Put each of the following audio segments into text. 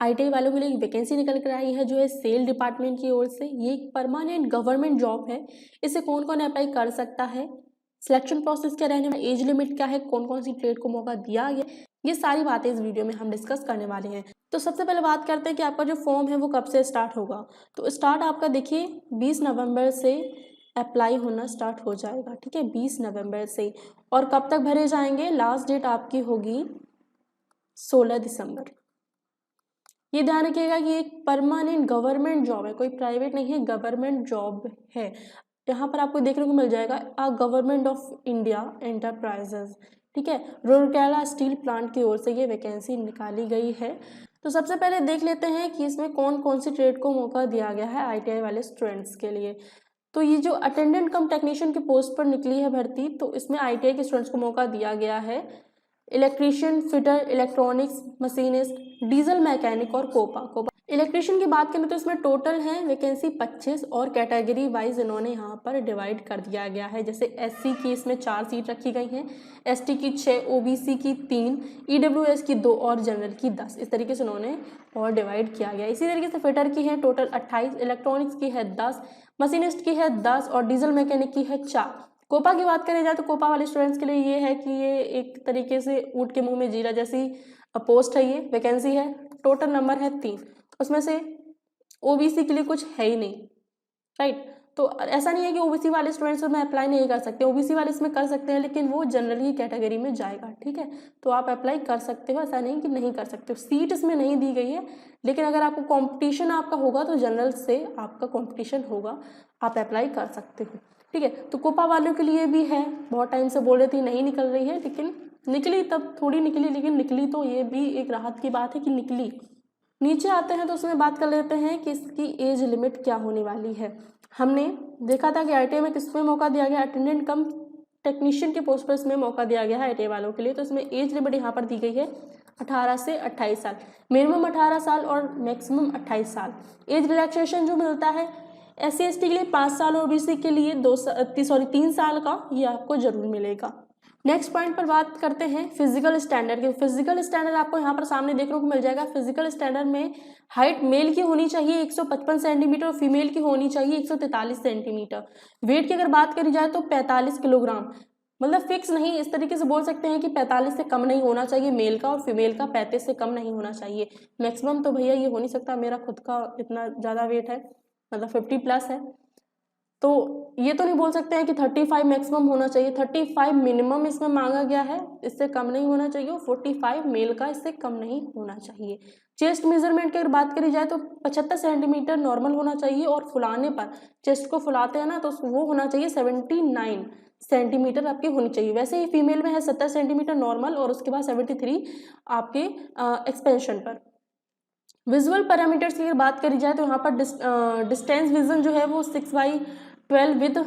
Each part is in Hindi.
आईटीआई वालों के लिए एक वैकेंसी निकल कर आई है जो है सेल डिपार्टमेंट की ओर से। ये एक परमानेंट गवर्नमेंट जॉब है। इसे कौन कौन अप्लाई कर सकता है, सिलेक्शन प्रोसेस क्या रहने वाला, एज लिमिट क्या है, कौन कौन सी ट्रेड को मौका दिया गया, ये सारी बातें इस वीडियो में हम डिस्कस करने वाले हैं। तो सबसे पहले बात करते हैं कि आपका जो फॉर्म है वो कब से स्टार्ट होगा। तो स्टार्ट आपका देखिए 20 नवंबर से अप्लाई होना स्टार्ट हो जाएगा, ठीक है, 20 नवंबर से। और कब तक भरे जाएंगे, लास्ट डेट आपकी होगी 16 दिसंबर। ये ध्यान रखिएगा कि एक परमानेंट गवर्नमेंट जॉब है, कोई प्राइवेट नहीं है, गवर्नमेंट जॉब है। यहाँ पर आपको देखने को मिल जाएगा गवर्नमेंट ऑफ इंडिया एंटरप्राइजेज, ठीक है, रूरकेला स्टील प्लांट की ओर से ये वैकेंसी निकाली गई है। तो सबसे पहले देख लेते हैं कि इसमें कौन कौन सी ट्रेड को मौका दिया गया है आईटीआई वाले स्टूडेंट्स के लिए। तो ये जो अटेंडेंट कम टेक्नीशियन की पोस्ट पर निकली है भर्ती, तो इसमें आईटीआई के स्टूडेंट्स को मौका दिया गया है electrician, fitter, electronics, machinist, diesel mechanic और कोपा। इलेक्ट्रीशियन की बात करें तो इसमें टोटल है वैकेंसी 25 और कैटेगरी वाइज इन्होंने यहाँ पर डिवाइड कर दिया गया है। जैसे एससी की इसमें 4 सीट रखी गई हैं, एसटी की 6, ओबीसी की 3, ईडब्ल्यूएस की 2 और जनरल की 10। इस तरीके से उन्होंने और डिवाइड किया गया। इसी तरीके से फिटर की है टोटल 28, इलेक्ट्रॉनिक्स की है 10, मशीनिस्ट की है 10 और डीजल मैकेनिक की है 4। कोपा की बात करें जाए तो कोपा वाले स्टूडेंट्स के लिए ये है कि ये एक तरीके से ऊँट के मुंह में जीरा जैसी पोस्ट है, ये वैकेंसी है, टोटल नंबर है 3, उसमें से ओबीसी के लिए कुछ है ही नहीं, राइट। तो ऐसा नहीं है कि ओबीसी वाले स्टूडेंट्स में अप्लाई नहीं कर सकते, ओबीसी वाले इसमें कर सकते हैं, लेकिन वो जनरल की कैटेगरी में जाएगा, ठीक है। तो आप अप्लाई कर सकते हो, ऐसा नहीं कि नहीं कर सकते हो। सीट इसमें नहीं दी गई है, लेकिन अगर आपको कॉम्पिटिशन आपका होगा तो जनरल से आपका कॉम्पिटिशन होगा, आप अप्लाई कर सकते हो, ठीक है। तो कोपा वालों के लिए भी है, बहुत टाइम से बोल रही थी नहीं निकल रही है, लेकिन निकली, तब थोड़ी निकली, लेकिन निकली, तो ये भी एक राहत की बात है कि निकली। नीचे आते हैं तो उसमें बात कर लेते हैं कि इसकी एज लिमिट क्या होने वाली है। हमने देखा था कि आईटीआई में किसमें मौका दिया गया, अटेंडेंट कम टेक्नीशियन के पोस्ट पर इसमें मौका दिया गया है आईटीआई वालों के लिए। तो इसमें एज लिमिट यहाँ पर दी गई है 18 से 28 साल, मिनिमम 18 साल और मैक्सिमम 28 साल। एज रिलैक्सेशन जो मिलता है SC ST के लिए 5 साल और ओबीसी के लिए 3 साल का, ये आपको जरूर मिलेगा। नेक्स्ट पॉइंट पर बात करते हैं फिजिकल स्टैंडर्ड के। फिजिकल स्टैंडर्ड आपको यहाँ पर सामने देखने को मिल जाएगा। फिजिकल स्टैंडर्ड में हाइट मेल की होनी चाहिए 155 सेंटीमीटर और फीमेल की होनी चाहिए 143 सेंटीमीटर। वेट की अगर बात करी जाए तो 45 किलोग्राम, मतलब फिक्स नहीं, इस तरीके से बोल सकते हैं कि 45 से कम नहीं होना चाहिए मेल का, और फीमेल का 35 से कम नहीं होना चाहिए। मैक्सिमम तो भैया ये हो नहीं सकता, मेरा खुद का इतना ज़्यादा वेट है, मतलब 50+ है, तो ये तो नहीं बोल सकते हैं कि 35 मैक्सिमम होना चाहिए। 35 मिनिमम इसमें मांगा गया है, इससे कम नहीं होना चाहिए, और 45 मेल का, इससे कम नहीं होना चाहिए। चेस्ट मेजरमेंट की अगर बात करी जाए तो 75 सेंटीमीटर नॉर्मल होना चाहिए, और फुलाने पर, चेस्ट को फुलाते हैं ना, तो वो होना चाहिए 79 सेंटीमीटर आपकी होनी चाहिए। वैसे ही फीमेल में है 70 सेंटीमीटर नॉर्मल, और उसके बाद 73 आपके एक्सपेंशन पर। विजुअल पैरामीटर्स की अगर बात करी जाए तो यहाँ पर डिस्टेंस विजन जो है वो 6/12 विद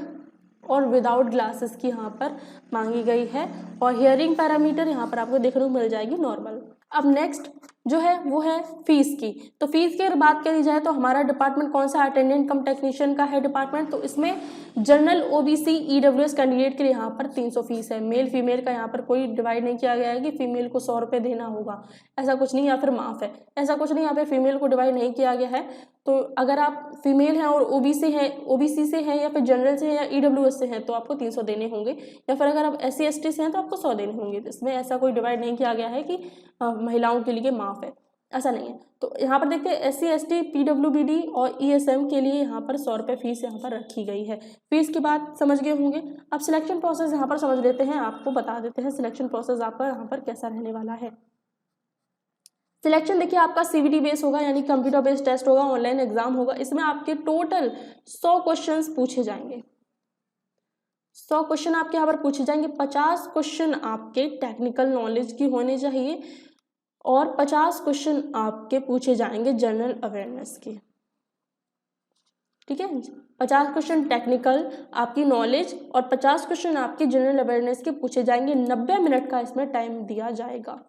और विदाउट ग्लासेस की यहाँ पर मांगी गई है, और हियरिंग पैरामीटर यहाँ पर आपको देखने को मिल जाएगी नॉर्मल। अब नेक्स्ट जो है वो है फीस की। तो फीस की अगर बात करी जाए तो हमारा डिपार्टमेंट कौन सा, अटेंडेंट कम टेक्नीशियन का है डिपार्टमेंट। तो इसमें जनरल, ओबीसी, ईडब्ल्यूएस कैंडिडेट के लिए यहाँ पर 300 फीस है। मेल फीमेल का यहाँ पर कोई डिवाइड नहीं किया गया है कि फीमेल को 100 रुपये देना होगा, ऐसा कुछ नहीं, या फिर माफ है, ऐसा कुछ नहीं, यहाँ पे फीमेल को डिवाइड नहीं किया गया है। तो अगर आप फीमेल हैं और ओबीसी से हैं या फिर जनरल से हैं या ईडब्ल्यूएस से हैं तो आपको 300 देने होंगे, या फिर अगर आप SC ST से हैं तो आपको 100 देने होंगे। इसमें ऐसा कोई डिवाइड नहीं किया गया है कि महिलाओं के लिए माफ है, ऐसा नहीं है। तो यहाँ पर देखते हैं SC ST PWBD और ESM के लिए यहाँ पर 100 रुपये फीस यहाँ पर रखी गई है। फीस की बात समझ गए होंगे। अब सिलेक्शन प्रोसेस यहाँ पर समझ लेते हैं, आपको बता देते हैं सिलेक्शन प्रोसेस आपका यहाँ पर कैसा रहने वाला है। सिलेक्शन देखिए आपका CBT बेस होगा, यानी कंप्यूटर बेस्ड टेस्ट होगा, ऑनलाइन एग्जाम होगा। इसमें आपके टोटल 100 क्वेश्चंस पूछे जाएंगे। 100 क्वेश्चन आपके यहाँ पर पूछे जाएंगे। 50 क्वेश्चन आपके टेक्निकल नॉलेज की होने चाहिए, और 50 क्वेश्चन आपके पूछे जाएंगे जनरल अवेयरनेस के, ठीक है। 50 क्वेश्चन टेक्निकल आपकी नॉलेज और 50 क्वेश्चन आपके जनरल अवेयरनेस के पूछे जाएंगे। 90 मिनट का इसमें टाइम दिया जाएगा,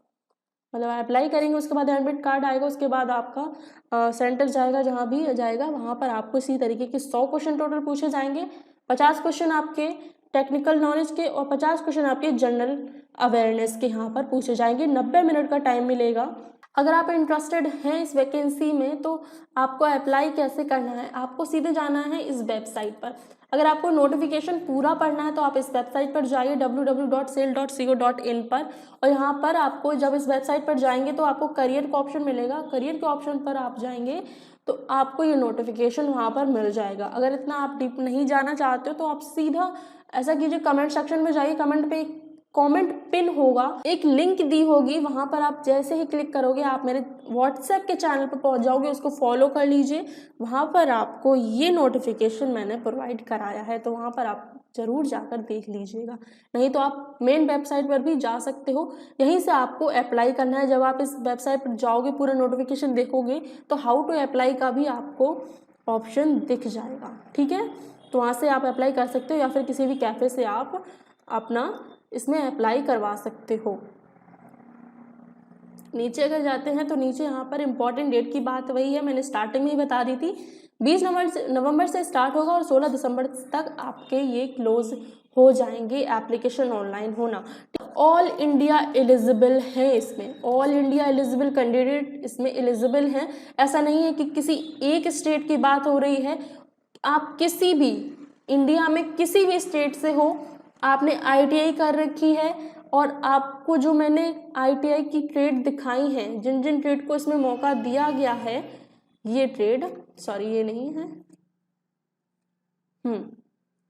मतलब आप अप्लाई करेंगे, उसके बाद एडमिट कार्ड आएगा, उसके बाद आपका सेंटर जाएगा, जहाँ भी जाएगा वहाँ पर आपको इसी तरीके के 100 क्वेश्चन टोटल पूछे जाएंगे। 50 क्वेश्चन आपके टेक्निकल नॉलेज के और 50 क्वेश्चन आपके जनरल अवेयरनेस के यहाँ पर पूछे जाएंगे। 90 मिनट का टाइम मिलेगा। अगर आप इंटरेस्टेड हैं इस वैकेंसी में तो आपको अप्लाई कैसे करना है, आपको सीधे जाना है इस वेबसाइट पर। अगर आपको नोटिफिकेशन पूरा पढ़ना है तो आप इस वेबसाइट पर जाइए www.sail.co.in पर, और यहाँ पर आपको जब इस वेबसाइट पर जाएंगे तो आपको करियर का ऑप्शन मिलेगा। करियर के ऑप्शन पर आप जाएंगे तो आपको ये नोटिफिकेशन वहाँ पर मिल जाएगा। अगर इतना आप डीप नहीं जाना चाहते हो तो आप सीधा ऐसा कीजिए, कमेंट सेक्शन में जाइए, कमेंट पे कमेंट पिन होगा, एक लिंक दी होगी, वहाँ पर आप जैसे ही क्लिक करोगे आप मेरे व्हाट्सएप के चैनल पर पहुँच जाओगे, उसको फॉलो कर लीजिए। वहाँ पर आपको ये नोटिफिकेशन मैंने प्रोवाइड कराया है, तो वहाँ पर आप ज़रूर जाकर देख लीजिएगा। नहीं तो आप मेन वेबसाइट पर भी जा सकते हो, यहीं से आपको अप्लाई करना है। जब आप इस वेबसाइट पर जाओगे, पूरा नोटिफिकेशन देखोगे तो हाउ टू अप्लाई का भी आपको ऑप्शन दिख जाएगा, ठीक है। तो वहाँ से आप अप्लाई कर सकते हो या फिर किसी भी कैफ़े से आप अपना इसमें अप्लाई करवा सकते हो। नीचे अगर जाते हैं तो नीचे यहाँ पर इम्पॉर्टेंट डेट की बात वही है, मैंने स्टार्टिंग में ही बता दी थी। 20 नवंबर से स्टार्ट होगा और 16 दिसंबर तक आपके ये क्लोज हो जाएंगे एप्लीकेशन ऑनलाइन होना। ऑल इंडिया एलिजिबल है इसमें, ऑल इंडिया एलिजिबल कैंडिडेट इसमें एलिजिबल हैं। ऐसा नहीं है कि किसी एक स्टेट की बात हो रही है, आप किसी भी इंडिया में किसी भी स्टेट से हो, आपने ITI कर रखी है और आपको जो मैंने ITI की ट्रेड दिखाई हैं, जिन जिन ट्रेड को इसमें मौका दिया गया है, ये ट्रेड, सॉरी ये नहीं है,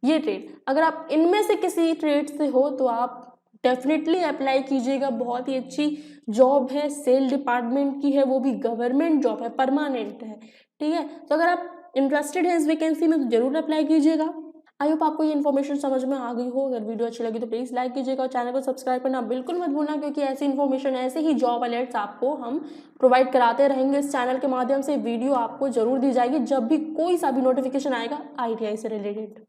ये ट्रेड, अगर आप इनमें से किसी ट्रेड से हो तो आप डेफिनेटली अप्लाई कीजिएगा। बहुत ही अच्छी जॉब है, सेल डिपार्टमेंट की है, वो भी गवर्नमेंट जॉब है, परमानेंट है, ठीक है। तो अगर आप इंटरेस्टेड हैं इस वैकेंसी में तो जरूर अप्लाई कीजिएगा। आई होप आपको ये इन्फॉर्मेशन समझ में आ गई हो। अगर वीडियो अच्छी लगी तो प्लीज़ लाइक कीजिएगा और चैनल को सब्सक्राइब करना बिल्कुल मत भूलना, क्योंकि ऐसी इन्फॉर्मेशन, ऐसे ही जॉब अलर्ट्स आपको हम प्रोवाइड कराते रहेंगे। इस चैनल के माध्यम से वीडियो आपको जरूर दी जाएगी जब भी कोई सा भी नोटिफिकेशन आएगा ITI से रिलेटेड।